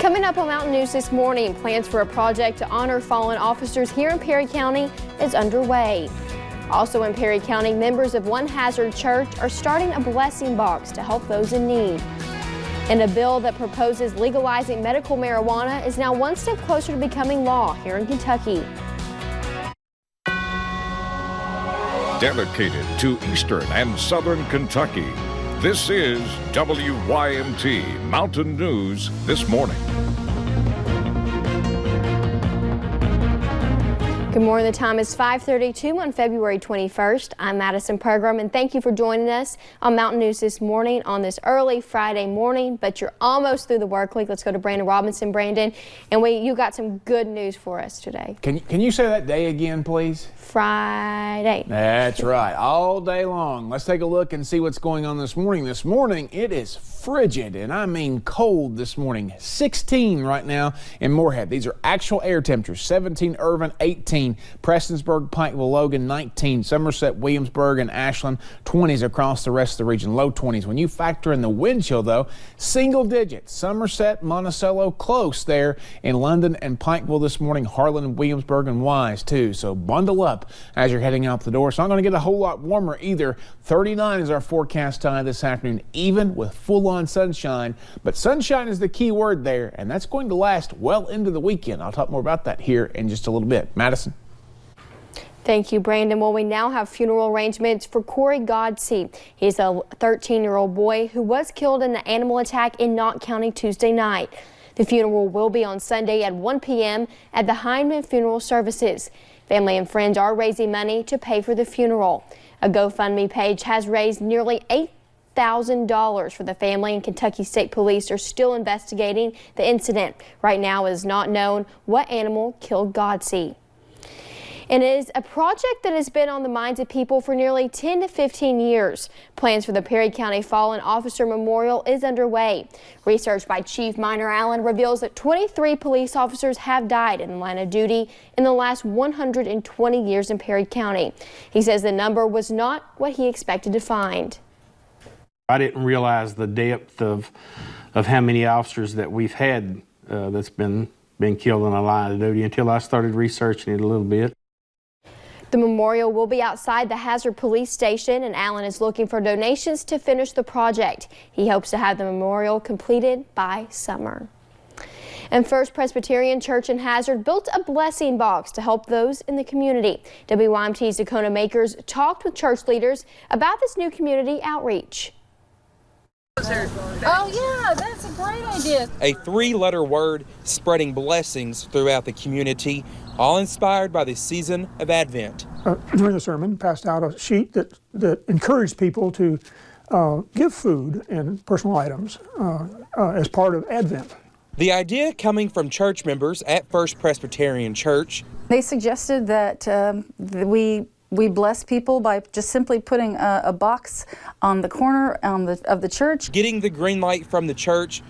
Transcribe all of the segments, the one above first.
Coming up on Mountain News this morning, plans for a project to honor fallen officers here in Perry County is underway. Also in Perry County, members of Untitled Church are starting a blessing box to help those in need. And a bill that proposes legalizing medical marijuana is now one step closer to becoming law here in Kentucky. Dedicated to Eastern and Southern Kentucky, this is WYMT Mountain News This Morning. Good morning. The time is 5:32 on February 21st. I'm Madison Pergram, and thank you for joining us on Mountain News This Morning on this early Friday morning. But you're almost through the work week. Let's go to Brandon Robinson. Brandon, and you got some good news for us today. Can you say that day again, please? Friday. That's right, all day long. Let's take a look and see what's going on this morning. This morning, it is frigid, and I mean cold this morning. 16 right now in Moorhead. These are actual air temperatures. 17 Irvine, 18 Prestonsburg, Pikeville, Logan, 19 Somerset, Williamsburg, and Ashland. 20s across the rest of the region, low 20s. When you factor in the wind chill, though, single digits. Somerset, Monticello, close there in London and Pikeville this morning. Harlan, Williamsburg, and Wise, too. So bundle up as you're heading out the door. It's not going to get a whole lot warmer either. 39 is our forecast high this afternoon, even with full-on sunshine. But sunshine is the key word there, and that's going to last well into the weekend. I'll talk more about that here in just a little bit. Madison. Thank you, Brandon. Well, we now have funeral arrangements for Corey Godsey. He's a 13-year-old boy who was killed in an animal attack in Knott County Tuesday night. The funeral will be on Sunday at 1 p.m. at the Hindman Funeral Services. Family and friends are raising money to pay for the funeral. A GoFundMe page has raised nearly $8,000 for the family, and Kentucky State Police are still investigating the incident. Right now it is not known what animal killed Godsey. And it is a project that has been on the minds of people for nearly 10 to 15 years. Plans for the Perry County Fallen Officer Memorial is underway. Research by Chief Minor Allen reveals that 23 police officers have died in the line of duty in the last 120 years in Perry County. He says the number was not what he expected to find. I didn't realize the depth of how many officers that we've had that's been killed in the line of duty until I started researching it a little bit. The memorial will be outside the Hazard Police Station, and Allen is looking for donations to finish the project. He hopes to have the memorial completed by summer. And First Presbyterian Church in Hazard built a blessing box to help those in the community. WYMT's Dakota Makers talked with church leaders about this new community outreach. Oh yeah, that's a great idea. A three-letter word spreading blessings throughout the community, all inspired by the season of Advent. During the sermon, passed out a sheet that encouraged people to give food and personal items as part of Advent. The idea coming from church members at First Presbyterian Church. They suggested that we bless people by just simply putting a box on the corner of the church. Getting the green light from the church,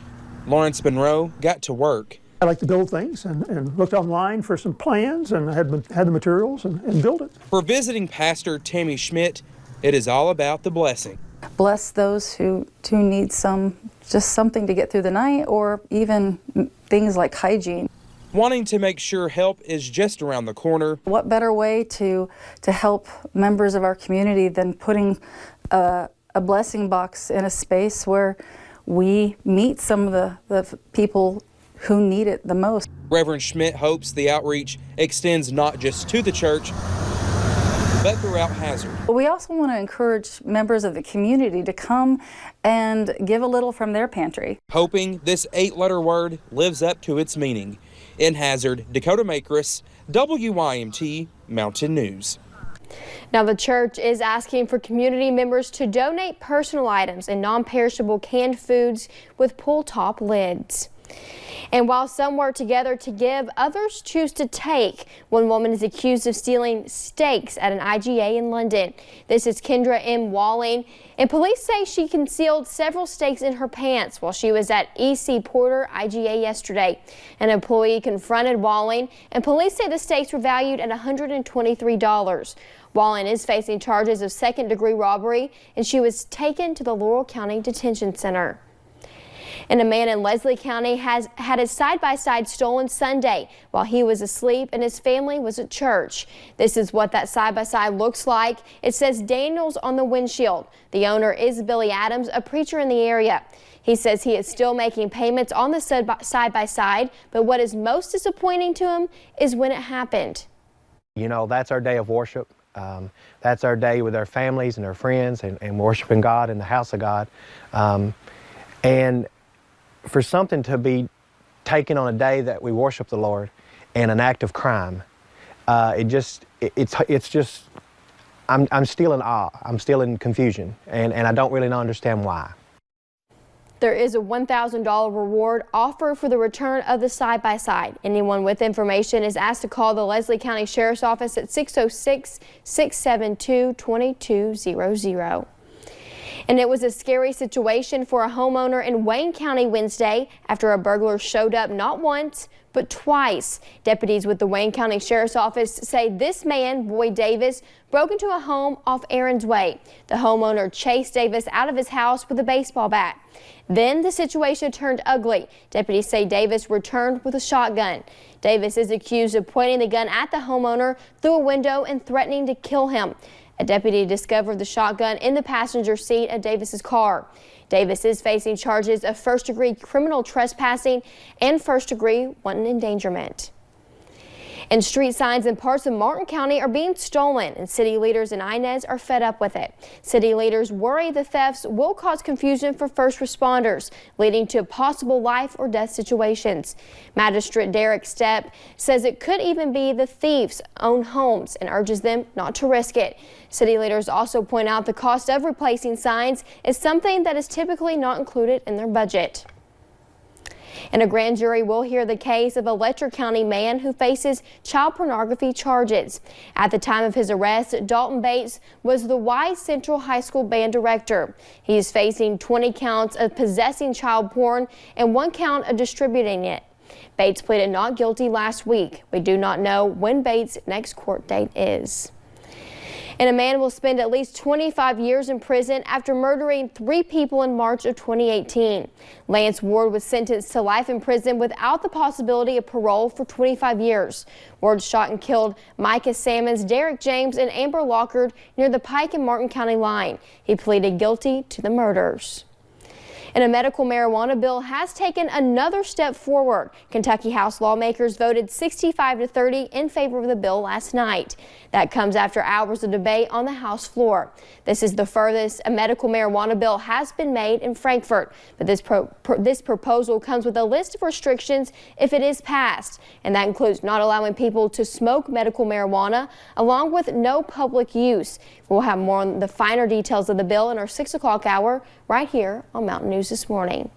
Lawrence Monroe got to work. I like to build things and looked online for some plans and had the materials and built it. For visiting Pastor Tammy Schmidt, it is all about the blessing. Bless those who need just something to get through the night, or even things like hygiene. Wanting to make sure help is just around the corner. What better way to help members of our community than putting a blessing box in a space where we meet some of the people who need it the most. Reverend Schmidt hopes the outreach extends not just to the church, but throughout Hazard. We also want to encourage members of the community to come and give a little from their pantry. Hoping this 8-letter word lives up to its meaning. In Hazard, Dakota Makris, WYMT Mountain News. Now, the church is asking for community members to donate personal items and non-perishable canned foods with pull-top lids. And while some work together to give, others choose to take. One woman is accused of stealing steaks at an IGA in London. This is Kendra M. Walling, and police say she concealed several steaks in her pants while she was at E.C. Porter IGA yesterday. An employee confronted Walling, and police say the steaks were valued at $123. Walling is facing charges of second-degree robbery, and she was taken to the Laurel County Detention Center. And a man in Leslie County has had his side-by-side stolen Sunday while he was asleep and his family was at church. This is what that side-by-side looks like. It says Daniels on the windshield. The owner is Billy Adams, a preacher in the area. He says he is still making payments on the side-by-side, but what is most disappointing to him is when it happened. You know, that's our day of worship. That's our day with our families and our friends and worshiping God in the house of God. And for something to be taken on a day that we worship the Lord and an act of crime, I'm still in awe. I'm still in confusion, and I don't really understand why. There is a $1,000 reward offered for the return of the side-by-side. Anyone with information is asked to call the Leslie County Sheriff's Office at 606-672-2200. And it was a scary situation for a homeowner in Wayne County Wednesday after a burglar showed up not once, but twice. Deputies with the Wayne County Sheriff's Office say this man, Boyd Davis, broke into a home off Aaron's Way. The homeowner chased Davis out of his house with a baseball bat. Then the situation turned ugly. Deputies say Davis returned with a shotgun. Davis is accused of pointing the gun at the homeowner through a window and threatening to kill him. A deputy discovered the shotgun in the passenger seat of Davis's car. Davis is facing charges of first-degree criminal trespassing and first-degree wanton endangerment. And street signs in parts of Martin County are being stolen, and city leaders in Inez are fed up with it. City leaders worry the thefts will cause confusion for first responders, leading to possible life or death situations. Magistrate Derek Stepp says it could even be the thieves' own homes and urges them not to risk it. City leaders also point out the cost of replacing signs is something that is typically not included in their budget. And a grand jury will hear the case of a Letcher County man who faces child pornography charges. At the time of his arrest, Dalton Bates was the Wise Central High School band director. He is facing 20 counts of possessing child porn and 1 count of distributing it. Bates pleaded not guilty last week. We do not know when Bates' next court date is. And a man will spend at least 25 years in prison after murdering 3 people in March of 2018. Lance Ward was sentenced to life in prison without the possibility of parole for 25 years. Ward shot and killed Micah Sammons, Derek James, and Amber Lockard near the Pike and Martin County line. He pleaded guilty to the murders. And a medical marijuana bill has taken another step forward. Kentucky House lawmakers voted 65-30 in favor of the bill last night. That comes after hours of debate on the House floor. This is the furthest a medical marijuana bill has been made in Frankfort. But this proposal comes with a list of restrictions if it is passed, and that includes not allowing people to smoke medical marijuana, along with no public use. We'll have more on the finer details of the bill in our 6 o'clock hour right here on Mountain News This Morning.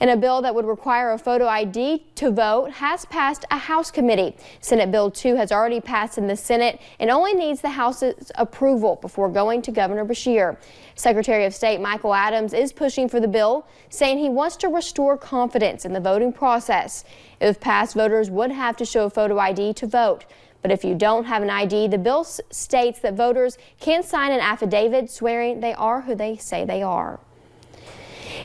And a bill that would require a photo ID to vote has passed a House committee. Senate Bill 2 has already passed in the Senate and only needs the House's approval before going to Governor Beshear. Secretary of State Michael Adams is pushing for the bill, saying he wants to restore confidence in the voting process. If passed, voters would have to show a photo ID to vote. But if you don't have an ID, the bill states that voters can sign an affidavit swearing they are who they say they are.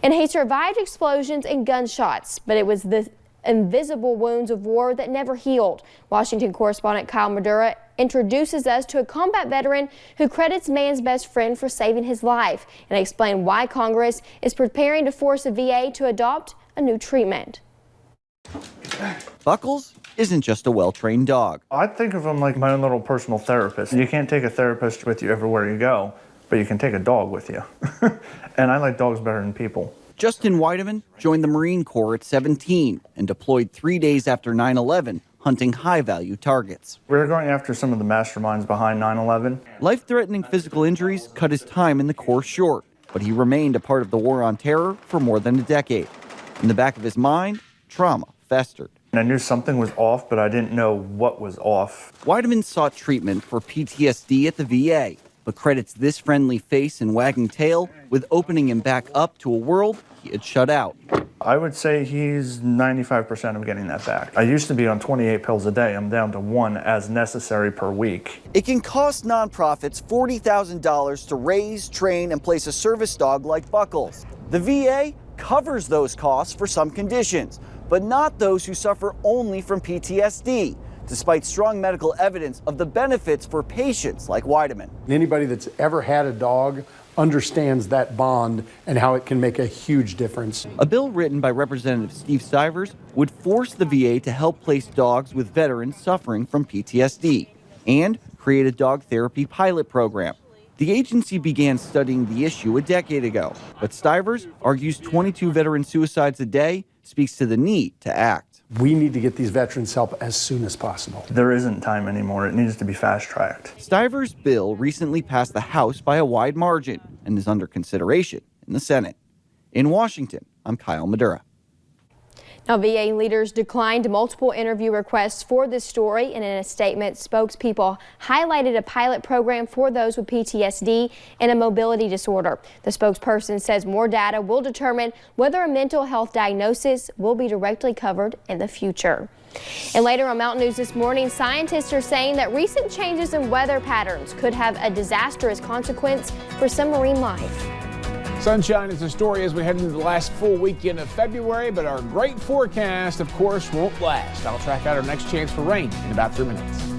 And he survived explosions and gunshots, but it was the invisible wounds of war that never healed. Washington correspondent Kyle Madura introduces us to a combat veteran who credits man's best friend for saving his life and explains why Congress is preparing to force a VA to adopt a new treatment. Buckles isn't just a well-trained dog. I think of him like my own little personal therapist. You can't take a therapist with you everywhere you go, but you can take a dog with you. And I like dogs better than people. Justin Weideman joined the Marine Corps at 17 and deployed 3 days after 9/11, hunting high-value targets. We were going after some of the masterminds behind 9/11. Life-threatening physical injuries cut his time in the Corps short, but he remained a part of the war on terror for more than a decade. In the back of his mind, trauma festered. And I knew something was off, but I didn't know what was off. Weideman sought treatment for PTSD at the VA, but credits this friendly face and wagging tail with opening him back up to a world he had shut out. I would say he's 95% of getting that back. I used to be on 28 pills a day. I'm down to 1 as necessary per week. It can cost nonprofits $40,000 to raise, train, and place a service dog like Buckles. The VA covers those costs for some conditions, but not those who suffer only from PTSD, despite strong medical evidence of the benefits for patients like Weideman. Anybody that's ever had a dog understands that bond and how it can make a huge difference. A bill written by Representative Steve Stivers would force the VA to help place dogs with veterans suffering from PTSD and create a dog therapy pilot program. The agency began studying the issue a decade ago, but Stivers argues 22 veteran suicides a day speaks to the need to act. We need to get these veterans help as soon as possible. There isn't time anymore. It needs to be fast-tracked. Stivers' bill recently passed the House by a wide margin and is under consideration in the Senate. In Washington, I'm Kyle Madura. Now, VA leaders declined multiple interview requests for this story, and in a statement, spokespeople highlighted a pilot program for those with PTSD and a mobility disorder. The spokesperson says more data will determine whether a mental health diagnosis will be directly covered in the future. And later on Mountain News this morning, scientists are saying that recent changes in weather patterns could have a disastrous consequence for some marine life. Sunshine is the story as we head into the last full weekend of February, but our great forecast, of course, won't last. I'll track out our next chance for rain in about 3 minutes.